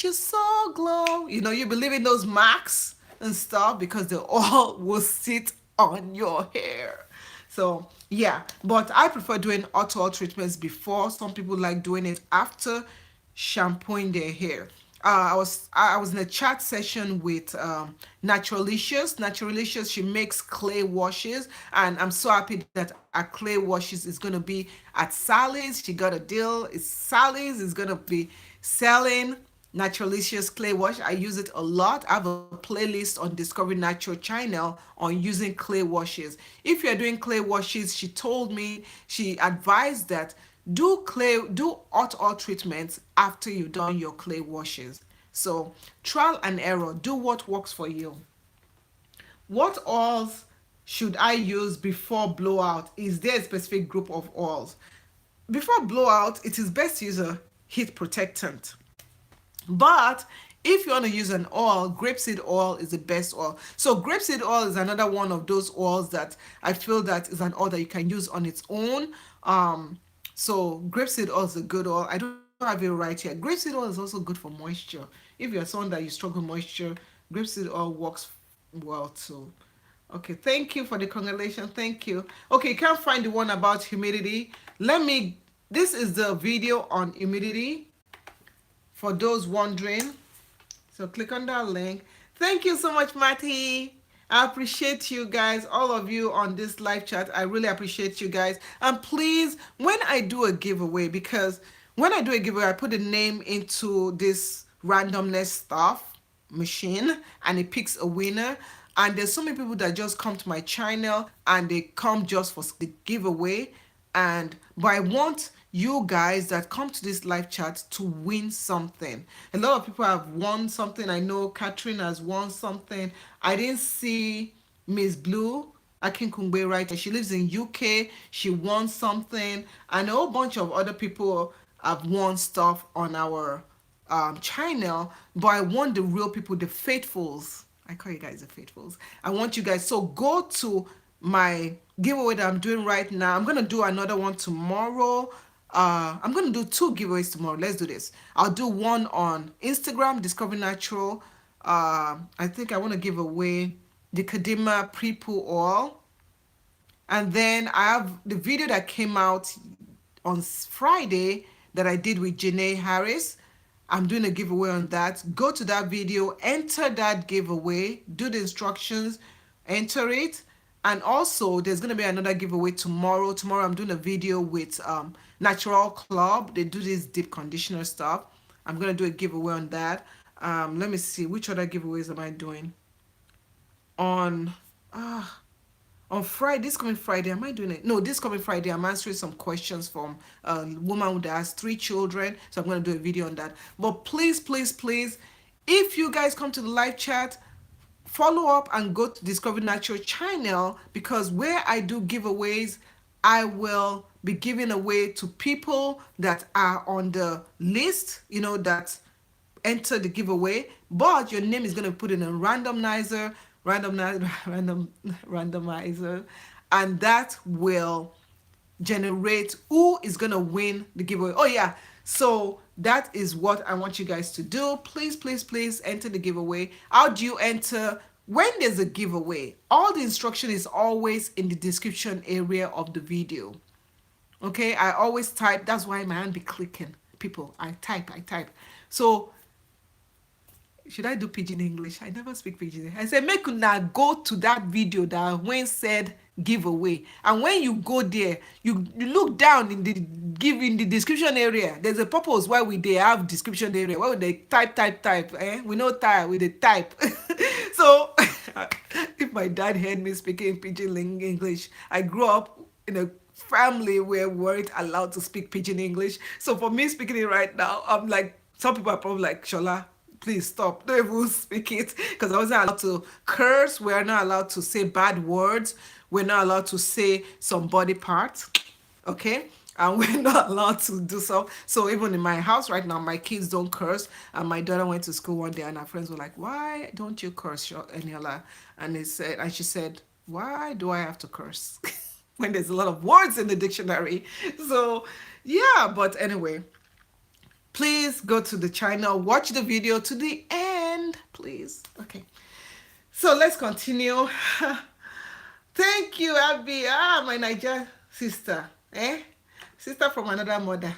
you're so glow. You know, you'll be leaving those marks and stuff because the oil will sit on your hair. So yeah, but I prefer doing hot oil treatments before. Some people like doing it after shampooing their hair. I was in a chat session with Naturalicious. Naturalicious, she makes clay washes, and I'm so happy that our clay washes is gonna be at Sally's. She got a deal. It's Sally's is gonna be selling Naturalicious clay wash. I use it a lot. I have a playlist on Discovery Natural channel on using clay washes. If you're doing clay washes, she told me, she advised that do hot oil treatments after you've done your clay washes. So trial and error, do what works for you. What oils should I use before blowout? Is there a specific group of oils? Before blowout, it is best to use a heat protectant. But if you want to use an oil, grapeseed oil is the best oil. So grapeseed oil is another one of those oils that I feel that is an oil that you can use on its own. So grapeseed oil is a good oil. I don't have it right here. Grapeseed oil is also good for moisture. If you're someone that you struggle with moisture, grapeseed oil works well too. Okay, thank you for the congratulations. Thank you. Okay, you can't find the one about humidity. This is the video on humidity for those wondering. So click on that link. Thank you so much, Matty. I appreciate you guys, all of you on this live chat. I really appreciate you guys. And please, when I do a giveaway, because when I do a giveaway, I put a name into this randomness stuff machine and it picks a winner. And there's so many people that just come to my channel and they come just for the giveaway. But I want you guys that come to this live chat to win something. A lot of people have won something. I know Catherine has won something. I didn't see Miss Blue Akinkungbe right here. She lives in UK. She won something. And a whole bunch of other people have won stuff on our channel. But I want the real people, the faithfuls. I call you guys the faithfuls. I want you guys. So go to my giveaway that I'm doing right now. I'm gonna do another one tomorrow. I'm gonna do 2 giveaways tomorrow. Let's do this. I'll do one on Instagram, Discover Natural. I think I want to give away the Kadima pre-poo oil, and then I have the video that came out on Friday that I did with Janae Harris. I'm doing a giveaway on that. Go to that video, enter that giveaway, do the instructions, enter it. And also, there's going to be another giveaway tomorrow. Tomorrow, I'm doing a video with Natural Club. They do this deep conditioner stuff. I'm going to do a giveaway on that. Let me see. Which other giveaways am I doing? On Friday, this coming Friday, am I doing it? No, this coming Friday, I'm answering some questions from a woman who has 3 children. So I'm going to do a video on that. But please, please, please, if you guys come to the live chat, follow up and go to Discover Natural channel, because where I do giveaways, I will be giving away to people that are on the list, that enter the giveaway, but your name is going to be put in a randomizer, and that will generate who is going to win the giveaway. Oh yeah, so that is what I want you guys to do. Please, please, please enter the giveaway. How do you enter? When there's a giveaway, all the instruction is always in the description area of the video. Okay, I always type. That's why my hand be clicking. People, I type. So should I do pidgin English? I never speak pidgin. I said make una go to that video that Wayne said giveaway, and when you go there, you look down in the in the description area. There's a purpose why we they have description area. Why they type. We no type, we they type. So if my dad heard me speaking pidgin English, I grew up in a family where we weren't allowed to speak pidgin English. So for me speaking it right now, I'm like, some people are probably like, Shola, please stop, don't even speak it, because I wasn't allowed to curse. We're not allowed to say bad words. We're not allowed to say some body parts. Okay, and we're not allowed to do so. So even in my house right now, my kids don't curse. And my daughter went to school one day and her friends were like, why don't you curse, Eniola? And they said, and she said, why do I have to curse when there's a lot of words in the dictionary? So yeah, but anyway, please go to the channel, watch the video to the end, please. Okay, so let's continue. Thank you, Abby. Ah, my Niger sister, sister from another mother.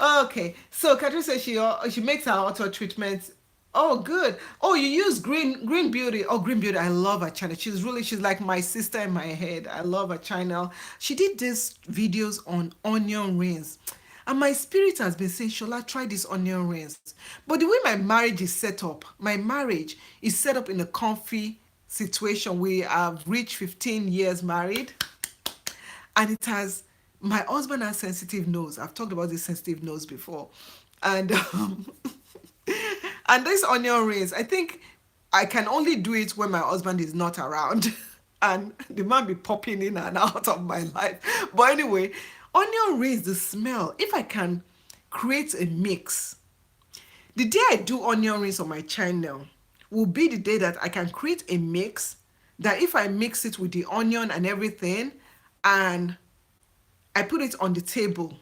Okay, so Catherine says she makes her auto treatment. Oh, good. Oh, you use Green Beauty. Oh, Green Beauty. I love her channel. She's like my sister in my head. I love her channel. She did these videos on onion rings. And my spirit has been saying, Shola, try this onion rings. But the way my marriage is set up, my marriage is set up in a comfy situation. We have reached 15 years married, and it has, my husband has sensitive nose. I've talked about this sensitive nose before. And and this onion rings, I think I can only do it when my husband is not around. And the man be popping in and out of my life. But anyway, onion rings, the smell, if I can create a mix. The day I do onion rings on my channel will be the day that I can create a mix that if I mix it with the onion and everything, and I put it on the table,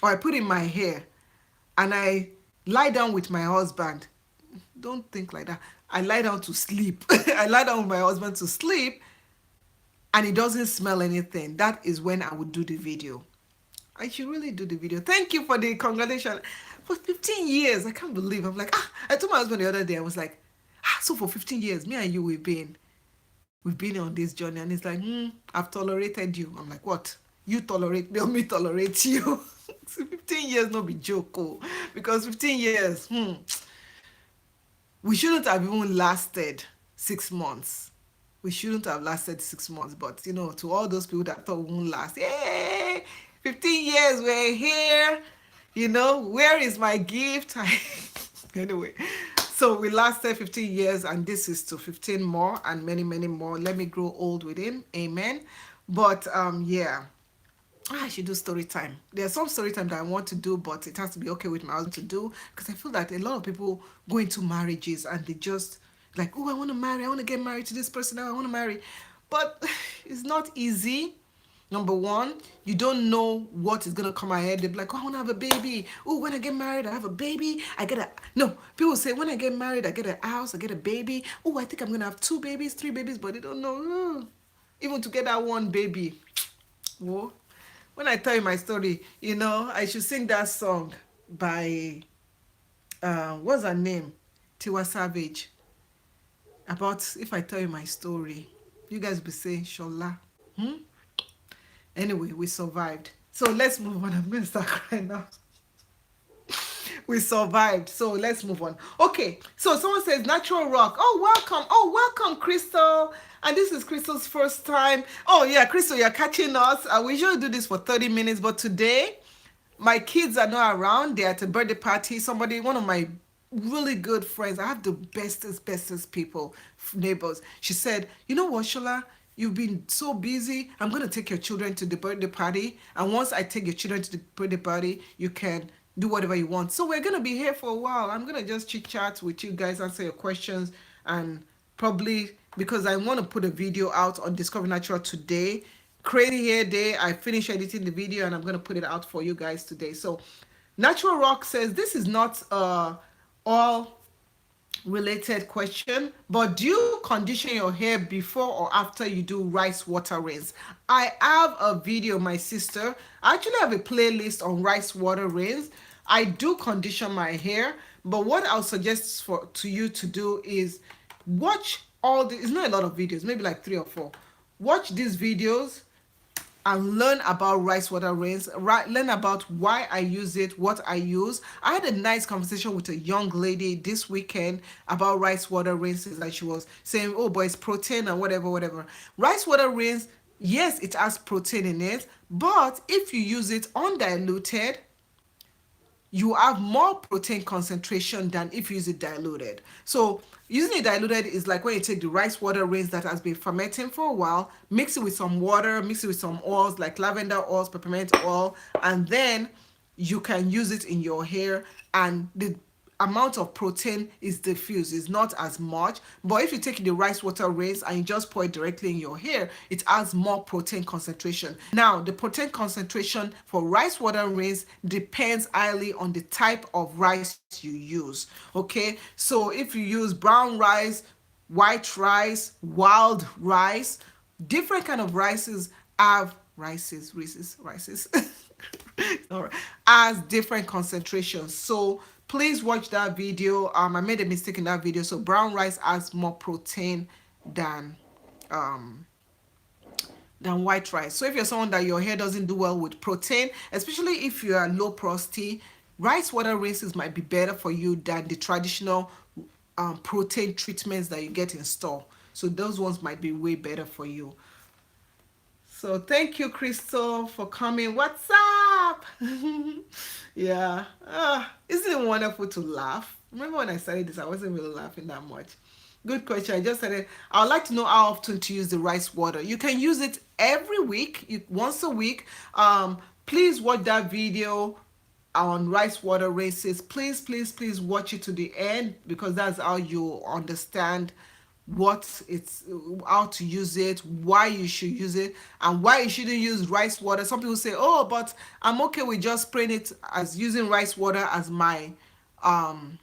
or I put it in my hair, and I lie down with my husband. Don't think like that. I lie down to sleep. I lie down with my husband to sleep, and it doesn't smell anything. That is when I would do the video. I should really do the video. Thank you for the congratulations. For 15 years, I can't believe. I'm like, I told my husband the other day, I was like, so for 15 years, me and you, we've been on this journey. And he's like, I've tolerated you. I'm like, what? You tolerate me or me tolerate you? So 15 years, no be joke. Oh. Because 15 years, we shouldn't have even lasted 6 months. We shouldn't have lasted 6 months. But, to all those people that thought we won't last, yay! 15 years, we're here. Where is my gift? Anyway, so we lasted 15 years, and this is to 15 more and many, many more. Let me grow old with him. Amen. But yeah, I should do story time. There's some story time that I want to do, but it has to be okay with my husband to do, because I feel that a lot of people go into marriages and they just like, oh, I want to marry. I want to get married to this person. I want to marry. But it's not easy. Number one, you don't know what is going to come ahead. They'll be like, oh, I want to have a baby. Oh, when I get married, I have a baby. No, people say, when I get married, I get a house, I get a baby. Oh, I think I'm going to have 2 babies, 3 babies, but they don't know. Even to get that one baby. Whoa. When I tell you my story, I should sing that song by, what's her name? Tiwa Savage. About, if I tell you my story, you guys will be saying, Shola. Anyway, we survived. So let's move on. I'm going to start crying now. We survived. So let's move on. Okay. So someone says natural rock. Oh, welcome. Oh, welcome, Crystal. And this is Crystal's first time. Oh, yeah, Crystal, you're catching us. We usually do this for 30 minutes, but today my kids are not around. They're at a birthday party. One of my really good friends, I have the bestest people, neighbors. She said, you know what, Shola? You've been so busy. I'm going to take your children to the birthday party. And once I take your children to the birthday party, you can do whatever you want. So we're going to be here for a while. I'm going to just chit chat with you guys, answer your questions, and probably, because I want to put a video out on Discover Natural today. Crazy Hair Day. I finished editing the video and I'm going to put it out for you guys today. So Natural Rock says, this is not all related question, but do you condition your hair before or after you do rice water rinse? I have a video, my sister. I actually have a playlist on rice water rinse. I do condition my hair, but what I'll suggest for to you to do is watch all the, it's not a lot of videos, maybe like three or four. Watch these videos and learn about rice water rinse, right? Learn about why I use it, what I use. I had a nice conversation with a young lady this weekend about rice water rinses, and she was saying, "Oh, but it's protein and whatever, whatever." Rice water rinse, yes, it has protein in it, but if you use it undiluted, you have more protein concentration than if you use it diluted. So using it diluted is like when you take the rice water rinse that has been fermenting for a while, mix it with some water, mix it with some oils like lavender oils, peppermint oil, and then you can use it in your hair, and the amount of protein is diffused, it's not as much. But if you take the rice water rinse and you just pour it directly in your hair, it has more protein concentration. Now the protein concentration for rice water rinse depends highly on the type of rice you use. Okay, so if you use brown rice, white rice, wild rice, different kind of rices have rices all right, as different concentrations. So please watch that video. I made a mistake in that video. So brown rice has more protein than um white rice. So if you're someone that your hair doesn't do well with protein, especially if you are low porosity, rice water rinses might be better for you than the traditional protein treatments that you get in store. So those ones might be way better for you. So thank you, Crystal, for coming. What's up? Yeah. Isn't it wonderful to laugh? Remember when I started this, I wasn't really laughing that much. Good question. I just said it. I would like to know how often to use the rice water. You can use it every week, once a week. Please watch that video on rice water rinses. Please, please, please watch it to the end, because that's how you understand what it's, how to use it, why you should use it, and why you shouldn't use rice water. Some people say, "Oh, but I'm okay with just spraying it as using rice water as my um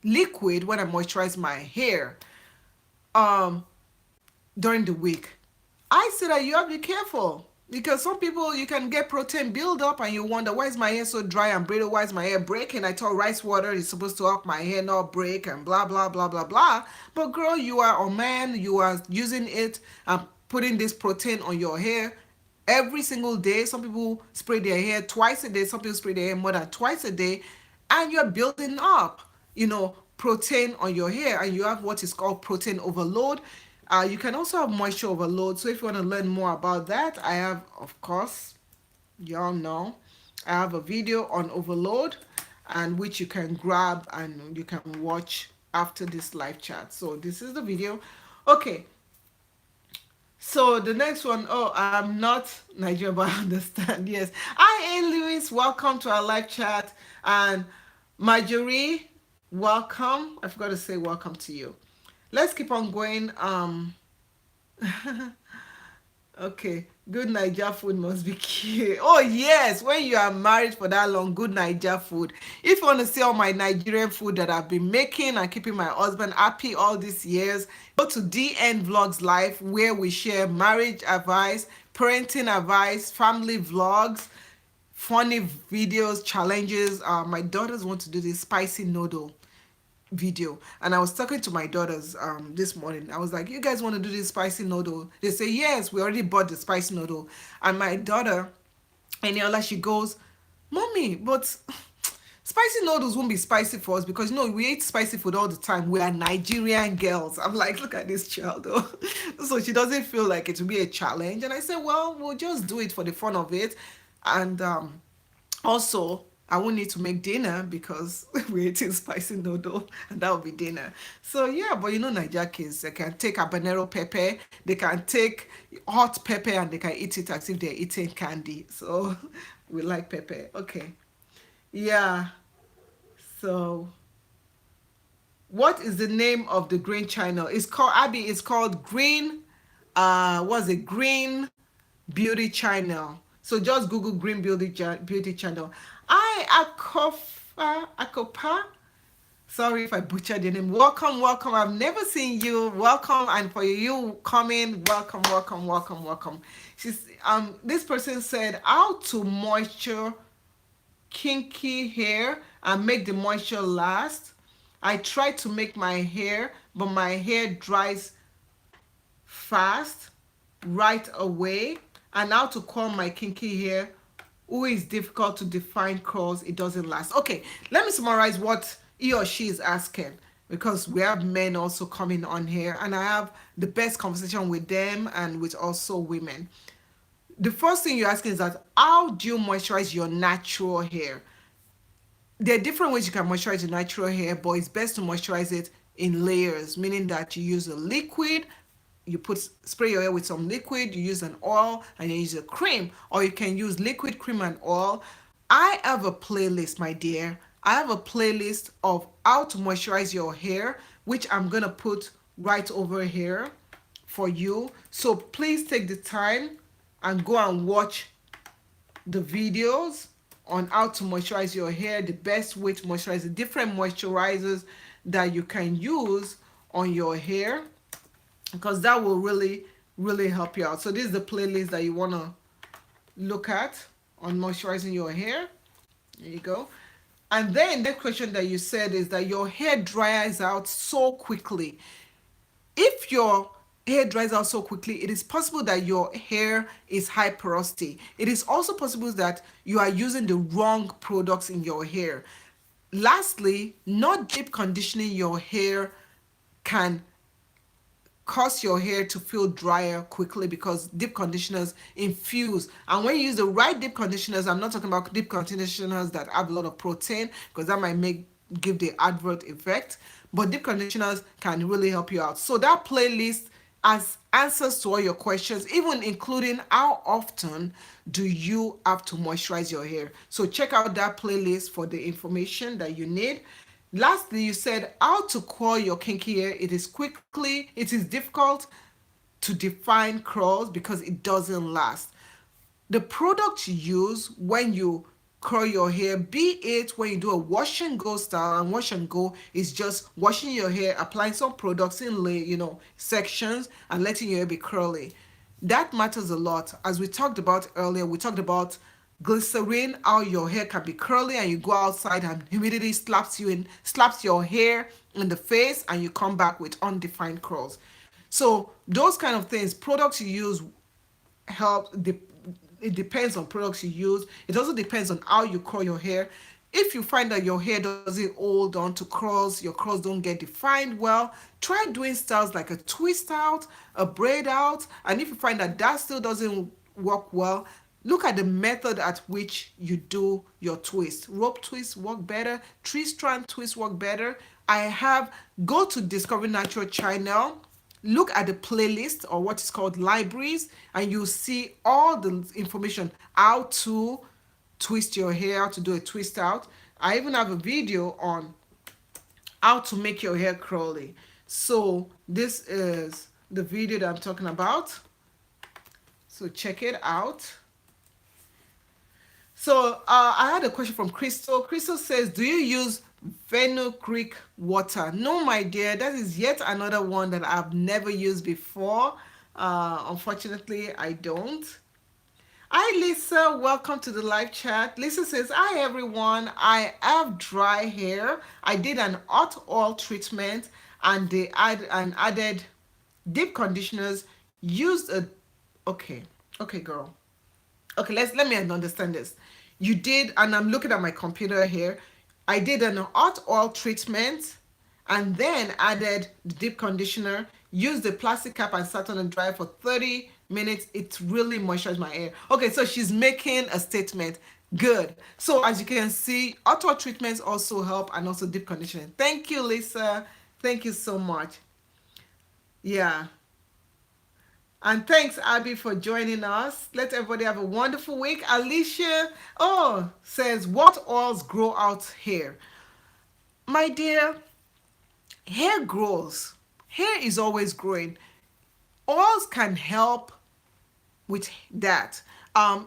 liquid when I moisturize my hair um during the week." I say that you have to be careful, because some people, you can get protein build up and you wonder, why is my hair so dry and brittle? Why is my hair breaking? I thought rice water is supposed to help my hair not break and blah blah blah blah blah. But girl, you are, or man, you are using it and putting this protein on your hair every single day. Some people spray their hair twice a day. Some people spray their hair more than twice a day, and you're building up, protein on your hair, and you have what is called protein overload. You can also have moisture overload. So if you want to learn more about that, I have, of course, y'all know, I have a video on overload, and which you can grab and you can watch after this live chat. So this is the video. Okay, so the next one, oh, I'm not Nigerian, but I understand. Yes. Hi, Anne Lewis. Welcome to our live chat. And Marjorie, welcome. I forgot to say welcome to you. Let's keep on going. Okay, good Niger food must be key. Oh yes, when you are married for that long, good Niger food. If you want to see all my Nigerian food that I've been making and keeping my husband happy all these years, go to DN Vlogs Live, where we share marriage advice, parenting advice, family vlogs, funny videos, challenges. My daughters want to do this spicy noodle video, and I was talking to my daughters this morning. I was like, "You guys want to do this spicy noodle?" They say, "Yes, we already bought the spicy noodle." And my daughter Eniola, she goes, "Mommy, but spicy noodles won't be spicy for us, because we eat spicy food all the time. We are Nigerian girls." I'm like, look at this child though. So she doesn't feel like it will be a challenge, and I said, well, we'll just do it for the fun of it. And also, I won't need to make dinner, because we're eating spicy noodle, and that will be dinner. So yeah, but Niger kids, they can take habanero pepper, they can take hot pepper, and they can eat it as if they're eating candy. So we like pepper. Okay. Yeah. So what is the name of the green channel? It's called, Abby, it's called Green, what's it? Green Beauty Channel. So just Google Green Beauty Channel. I Akopa. Sorry if I butchered your name. Welcome, welcome. I've never seen you. Welcome, and for you coming, welcome, welcome, welcome, welcome. She's This person said how to moisture kinky hair and make the moisture last. I try to make my hair, but my hair dries fast right away. And how to comb my kinky hair who is difficult to define curls, it doesn't last. Okay, let me summarize what he or she is asking, because we have men also coming on here and I have the best conversation with them and with also women. The first thing you're asking is that how do you moisturize your natural hair? There are different ways you can moisturize your natural hair, but it's best to moisturize it in layers, meaning that you use a liquid, you put spray your hair with some liquid, you use an oil, and you use a cream, or you can use liquid, cream, and oil. I have a playlist, my dear. I have a playlist of how to moisturize your hair, which I'm gonna put right over here for you. So please take the time and go and watch the videos on how to moisturize your hair, the best way to moisturize, the different moisturizers that you can use on your hair, because that will really, really help you out. So this is the playlist that you want to look at on moisturizing your hair. There you go. And then the question that you said is that your hair dries out so quickly. If your hair dries out so quickly, it is possible that your hair is high porosity. It is also possible that you are using the wrong products in your hair. Lastly, not deep conditioning your hair can cause your hair to feel drier quickly, because deep conditioners infuse, and when you use the right deep conditioners, I'm not talking about deep conditioners that have a lot of protein, because that might give the advert effect, but deep conditioners can really help you out. So that playlist has answers to all your questions, even including how often do you have to moisturize your hair. So check out that playlist for the information that you need. Lastly, you said how to curl your kinky hair. It is difficult to define curls because it doesn't last. The product you use when you curl your hair, be it when you do a wash and go style, and wash and go is just washing your hair, applying some products in sections, and letting your hair be curly. That matters a lot. As we talked about earlier, we talked about glycerin, how your hair can be curly, and you go outside and humidity slaps your hair in the face, and you come back with undefined curls. So those kind of things, products you use help. It depends on products you use. It also depends on how you curl your hair. If you find that your hair doesn't hold on to curls, your curls don't get defined well, try doing styles like a twist out, a braid out, and if you find that that still doesn't work well, look at the method at which you do your twist. Rope twists work better, tree strand twists work better. Go to Discover Natural channel, look at the playlist or what is called libraries, and you'll see all the information how to twist your hair, how to do a twist out. I even have a video on how to make your hair curly. So this is the video that I'm talking about. So check it out. So I had a question from Crystal. Crystal says, do you use fenugreek water? No, my dear, that is yet another one that I've never used before. Unfortunately, I don't. Hi, Lisa. Welcome to the live chat. Lisa says, hi, everyone. I have dry hair. I did an hot oil treatment and added deep conditioners. Used a... Okay. Okay, girl. Okay, let me understand this. You did, and I'm looking at my computer here. I did an hot oil treatment and then added the deep conditioner, used the plastic cap and sat on and dry for 30 minutes. It really moisturized my hair. Okay, so she's making a statement. Good. So as you can see, hot oil treatments also help, and also deep conditioning. Thank you, Lisa. Thank you so much. Yeah. And thanks, Abby, for joining us. Let everybody have a wonderful week. Alicia, says, what oils grow out hair? My dear, hair grows. Hair is always growing. Oils can help with that.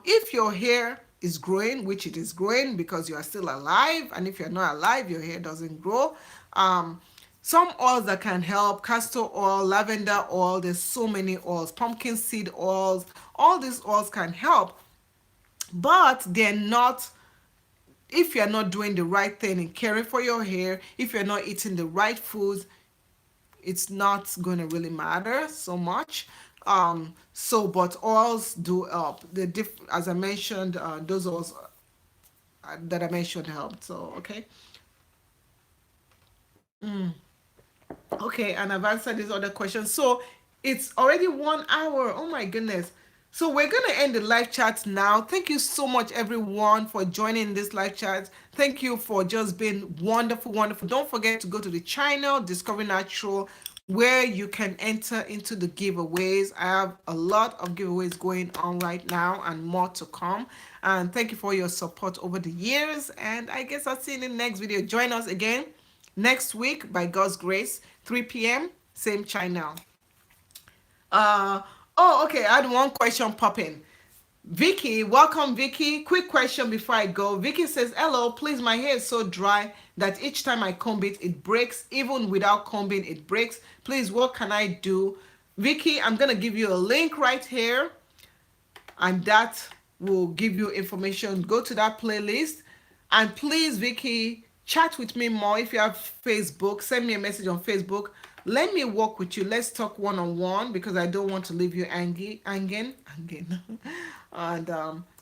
If your hair is growing, which it is growing because you are still alive, and if you're not alive, your hair doesn't grow, Some oils that can help: castor oil, lavender oil. There's so many oils, pumpkin seed oils. All these oils can help, but they're not, if you're not doing the right thing and caring for your hair, if you're not eating the right foods, it's not going to really matter so much. But oils do help. As I mentioned, those oils that I mentioned help. So okay. Okay, and I've answered these other questions. So it's already 1 hour. Oh my goodness. So we're gonna end the live chat now. Thank you so much, everyone, for joining this live chat. Thank you for just being wonderful, wonderful. Don't forget to go to the channel Discover Natural, where you can enter into the giveaways. I have a lot of giveaways going on right now and more to come. And thank you for your support over the years. And I guess I'll see you in the next video. Join us again next week by God's grace, 3 p.m., same channel. Uh, oh, okay. I had one question pop in. Vicky, welcome, Vicky. Quick question before I go. Vicky says, "Hello, please. My hair is so dry that each time I comb it, it breaks. Even without combing, it breaks. Please, what can I do?" Vicky, I'm gonna give you a link right here, and that will give you information. Go to that playlist, and please, Vicky, chat with me more. If you have Facebook, send me a message on Facebook. Let me work with you. Let's talk one on one, because I don't want to leave you hanging. And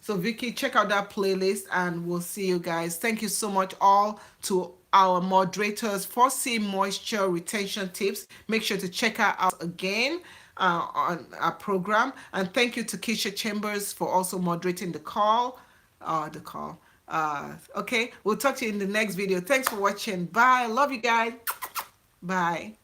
so Vicky, check out that playlist, and we'll see you guys. Thank you so much all to our moderators for seeing moisture retention tips. Make sure to check her out again on our program. And thank you to Keisha Chambers for also moderating the call. Okay, we'll talk to you in the next video. Thanks for watching. Bye. Love you guys. Bye.